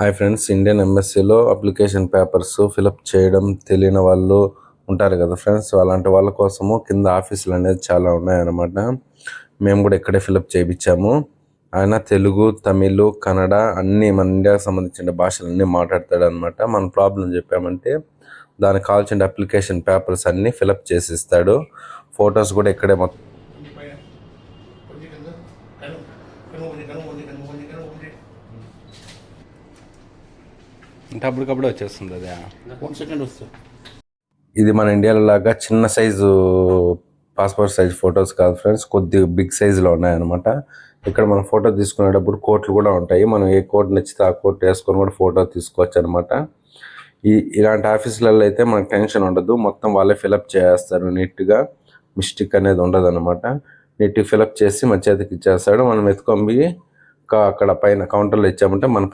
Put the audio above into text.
Hi friends, Indian ఎంబసీలో application papers fill up చేయడం తెలియని వాళ్ళు ఉంటారు కదా ఫ్రెండ్స్. అలాంటి వాళ్ళ కోసము కింద ఆఫీసులు అనేది చాలా ఉన్నాయన్నమాట. మేము కూడా ఇక్కడే ఫిలప్ చేయించాము. ఆయన తెలుగు, తమిళ్, కన్నడ అన్నీ మన ఇండియాకి సంబంధించిన భాషలన్నీ మాట్లాడతాడు అనమాట. మన ప్రాబ్లం చెప్పామంటే దానికి కావాల్సిన అప్లికేషన్ పేపర్స్ అన్నీ ఫిలప్ చేసి ఇస్తాడు. ఫొటోస్ కూడా ఇక్కడే మొత్తం అంటే అప్పటికప్పుడు వచ్చేస్తుంది అదే. 1 సెకండ్ వస్తుంది. ఇది మన ఇండియాలో లాగా చిన్న సైజు పాస్పోర్ట్ సైజ్ ఫొటోస్ కాదు ఫ్రెండ్స్, కొద్దిగా బిగ్ సైజులో ఉన్నాయన్నమాట. ఇక్కడ మనం ఫోటో తీసుకునేటప్పుడు కోట్లు కూడా ఉంటాయి. మనం ఏ కోట్ నచ్చితే ఆ కోట్ వేసుకొని కూడా ఫోటో తీసుకోవచ్చు అనమాట. ఇలాంటి ఆఫీసులలో అయితే మనకు టెన్షన్ ఉండదు. మొత్తం వాళ్ళే ఫిలప్ చేస్తారు నీట్గా. మిస్టేక్ అనేది ఉండదు అనమాట. నీట్గా ఫిలప్ చేసి మన చేతికి ఇచ్చేస్తాడు. మనం ఎత్తుకొని అక్కడ పైన కౌంటర్లో ఇచ్చామంటే మన